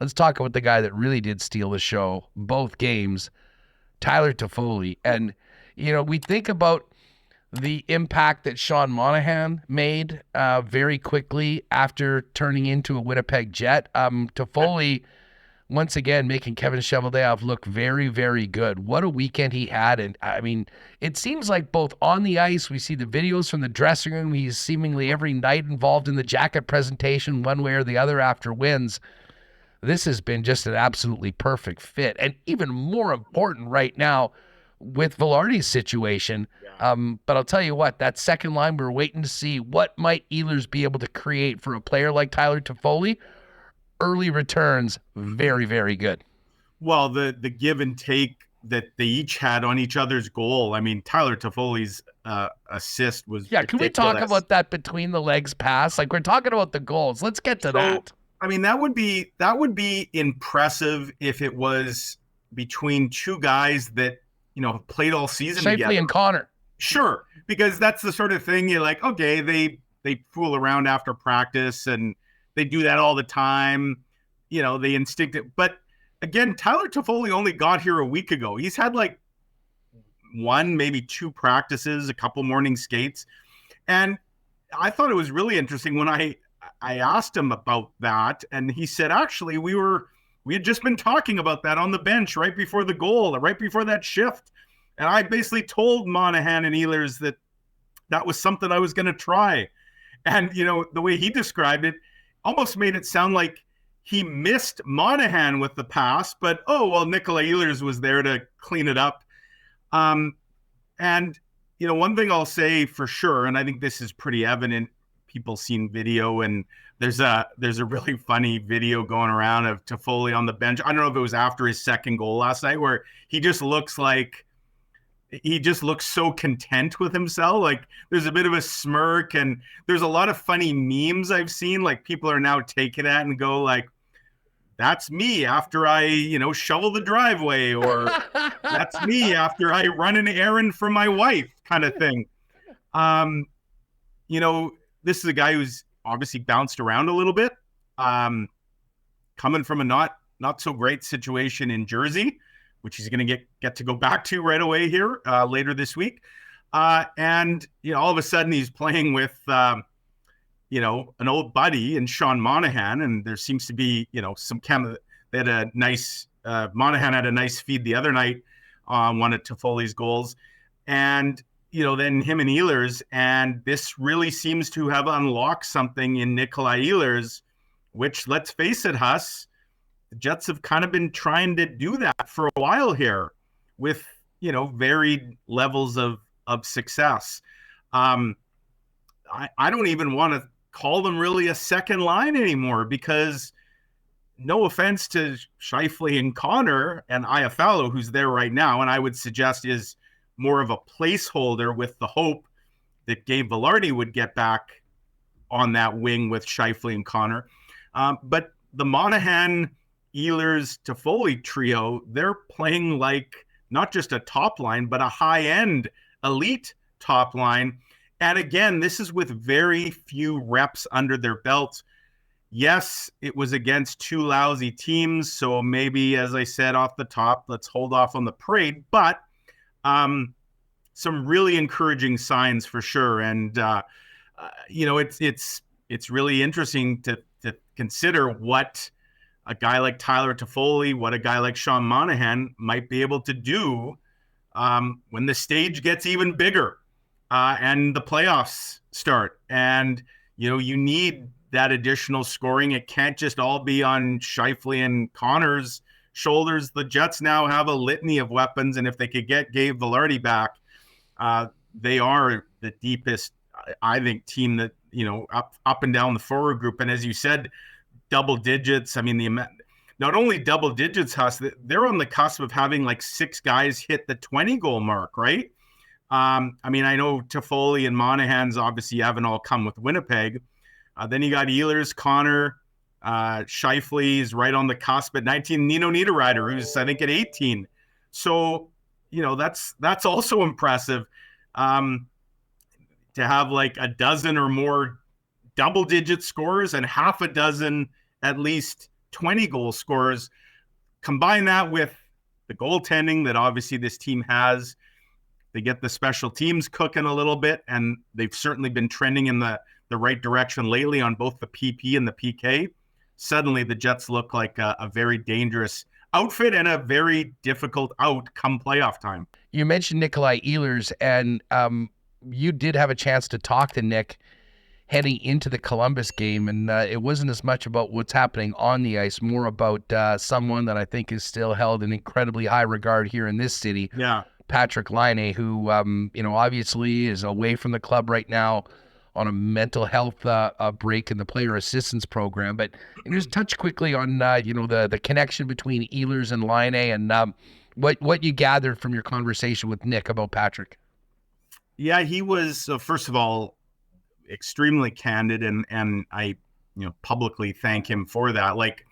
let's talk about the guy that really did steal the show both games, Tyler Toffoli. And, we think about the impact that Sean Monahan made very quickly after turning into a Winnipeg Jet. Toffoli, once again, making Kevin Cheveldayoff look very, very good. What a weekend he had. And, I mean, it seems like both on the ice, we see the videos from the dressing room. He's seemingly every night involved in the jacket presentation one way or the other after wins. This has been just an absolutely perfect fit. And even more important right now with Vilardi's situation. But I'll tell you what, that second line, we're waiting to see what might Ehlers be able to create for a player like Tyler Toffoli. Early returns, very, very good. Well, the give and take that they each had on each other's goal. I mean, Tyler Toffoli's assist was ridiculous. Can we talk about that between the legs pass? Like, we're talking about the goals. Let's get to that. I mean, that would be impressive if it was between two guys that, played all season together. Shifley and Connor. Sure, because that's the sort of thing you're like, okay, they fool around after practice and they do that all the time. They instinct it. But again, Tyler Toffoli only got here a week ago. He's had like one, maybe two practices, a couple morning skates. And I thought it was really interesting when I asked him about that. And he said, actually, we had just been talking about that on the bench right before the goal, right before that shift. And I basically told Monahan and Ehlers that was something I was going to try. And, the way he described it almost made it sound like he missed Monahan with the pass, but, Nikolaj Ehlers was there to clean it up. And, one thing I'll say for sure, and I think this is pretty evident, people seen video, and there's a really funny video going around of Toffoli on the bench. I don't know if it was after his second goal last night, where he just looks so content with himself. Like, there's a bit of a smirk, and there's a lot of funny memes I've seen. Like, people are now taking that and go like, that's me after I, shovel the driveway, or that's me after I run an errand for my wife, kind of thing. This is a guy who's obviously bounced around a little bit, coming from a not so great situation in Jersey, which he's going to get to go back to right away here later this week. And all of a sudden he's playing with, an old buddy in Sean Monahan. And there seems to be, some they had a nice, Monahan had a nice feed the other night on one of Toffoli's goals. And, then him and Ehlers. And this really seems to have unlocked something in Nikolaj Ehlers, which, let's face it, Huss, the Jets have kind of been trying to do that for a while here with, varied levels of success. I don't even want to call them really a second line anymore, because no offense to Shifley and Connor and Iafallo, who's there right now, and I would suggest is more of a placeholder with the hope that Gabe Vilardi would get back on that wing with Shifley and Connor. But the Monahan, Ehlers, Toffoli trio, they're playing like not just a top line, but a high-end elite top line. And again, this is with very few reps under their belts. Yes, it was against two lousy teams, so maybe, as I said off the top, let's hold off on the parade, but some really encouraging signs for sure. And, it's really interesting to consider what a guy like Tyler Toffoli, what a guy like Sean Monahan might be able to do when the stage gets even bigger and the playoffs start. And, you need that additional scoring. It can't just all be on Shifley and Connor's shoulders. The Jets now have a litany of weapons, and if they could get Gabe Vilardi back, they are the deepest, I think, team that, up and down the forward group. And as you said, double digits. I mean, not only double digits, Huss, they're on the cusp of having like 6 guys hit the 20-goal mark, right? I know Toffoli and Monahan's obviously haven't all come with Winnipeg. Then you got Ehlers, Connor, Shifley's right on the cusp at 19. Nino Niederreiter, who's I think at 18. So, that's also impressive. To have like a dozen or more double-digit scores and half a dozen at least 20 goal scorers. Combine that with the goaltending that obviously this team has. They get the special teams cooking a little bit, and they've certainly been trending in the right direction lately on both the PP and the PK. Suddenly the Jets look like a very dangerous outfit and a very difficult out come playoff time. You mentioned Nikolaj Ehlers, and you did have a chance to talk to Nick heading into the Columbus game, and it wasn't as much about what's happening on the ice, more about someone that I think is still held in incredibly high regard here in this city. Yeah. Patrik Laine, who, obviously is away from the club right now on a mental health break in the player assistance program. But just touch quickly on, the connection between Ehlers and Laine, and what you gathered from your conversation with Nick about Patrik. Yeah, he was, first of all, extremely candid, and I, publicly thank him for that. Like,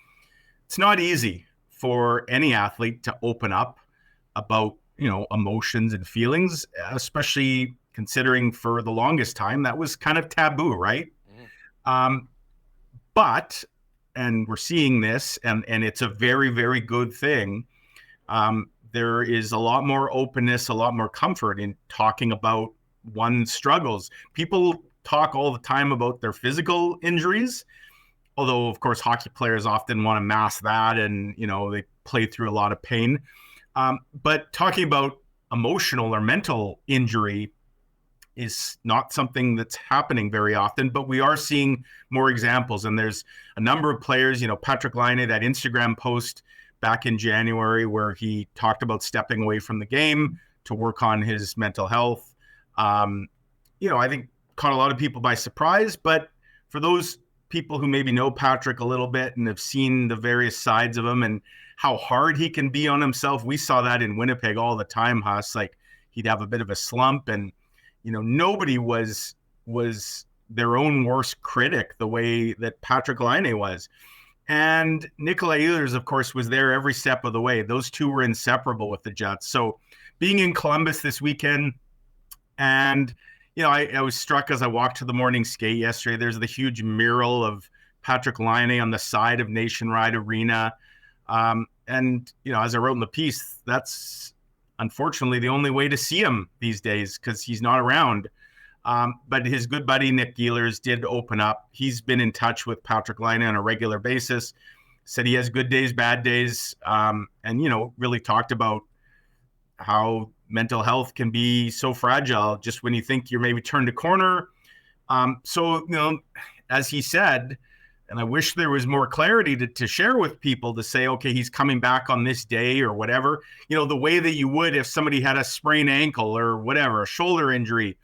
it's not easy for any athlete to open up about, emotions and feelings, especially considering for the longest time that was kind of taboo, right? But, and we're seeing this, and it's a very, very good thing. There is a lot more openness, a lot more comfort in talking about one's struggles. People talk all the time about their physical injuries, although of course hockey players often want to mask that, and they play through a lot of pain. But talking about emotional or mental injury is not something that's happening very often, but we are seeing more examples. And there's a number of players, Patrik Laine, that Instagram post back in January where he talked about stepping away from the game to work on his mental health. I think caught a lot of people by surprise, but for those people who maybe know Patrik a little bit and have seen the various sides of him and how hard he can be on himself, we saw that in Winnipeg all the time, Huss. Like, he'd have a bit of a slump, and nobody was their own worst critic the way that Patrik Laine was. And Nikolaj Ehlers, of course, was there every step of the way. Those two were inseparable with the Jets. So being in Columbus this weekend, and I was struck as I walked to the morning skate yesterday. There's the huge mural of Patrik Laine on the side of Nationwide Arena. And as I wrote in the piece, that's unfortunately the only way to see him these days because he's not around. But his good buddy, Nick Ehlers, did open up. He's been in touch with Patrik Laine on a regular basis, said he has good days, bad days, and, really talked about how mental health can be so fragile just when you think you're maybe turned a corner. So, as he said, and I wish there was more clarity to share with people to say, okay, he's coming back on this day or whatever, the way that you would if somebody had a sprained ankle or whatever, a shoulder injury,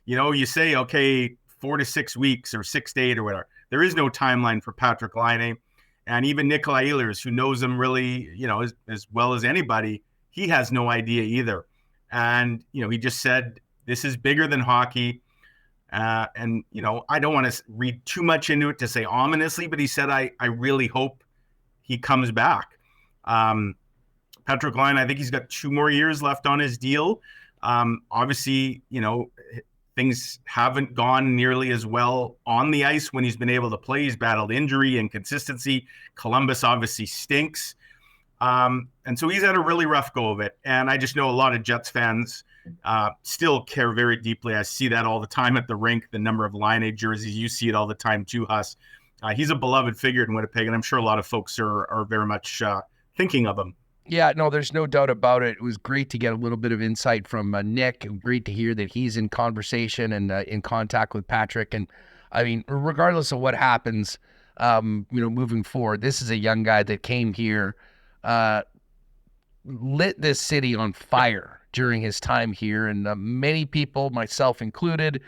you say, okay, 4 to 6 weeks or 6 to 8 or whatever. There is no timeline for Patrik Laine. And even Nikolaj Ehlers, who knows him really, as well as anybody, he has no idea either. And, he just said, this is bigger than hockey. And, I don't want to read too much into it to say ominously, but he said, I really hope he comes back. Patrik Laine, I think he's got 2 more years left on his deal. Obviously, things haven't gone nearly as well on the ice when he's been able to play. He's battled injury and inconsistency. Columbus obviously stinks. And so he's had a really rough go of it. And I just know a lot of Jets fans still care very deeply. I see that all the time at the rink, the number of Laine jerseys. You see it all the time too, Huss. He's a beloved figure in Winnipeg, and I'm sure a lot of folks are very much thinking of him. Yeah, no, there's no doubt about it. It was great to get a little bit of insight from Nick. Great to hear that he's in conversation and in contact with Patrik. And I mean, regardless of what happens, moving forward, this is a young guy that came here, lit this city on fire during his time here. And many people, myself included,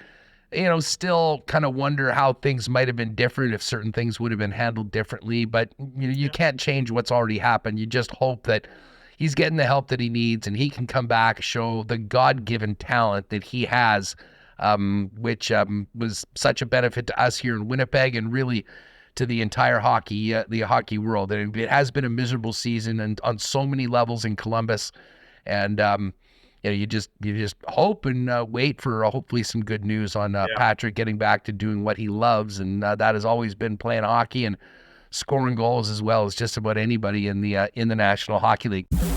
still kind of wonder how things might have been different if certain things would have been handled differently. But you can't change what's already happened. You just hope that he's getting the help that he needs and he can come back, show the God-given talent that he has, which was such a benefit to us here in Winnipeg and really to the entire the hockey world. And it has been a miserable season and on so many levels in Columbus. And you just hope and wait for hopefully some good news on Patrik getting back to doing what he loves, and that has always been playing hockey. And scoring goals as well as just about anybody in the National Hockey League.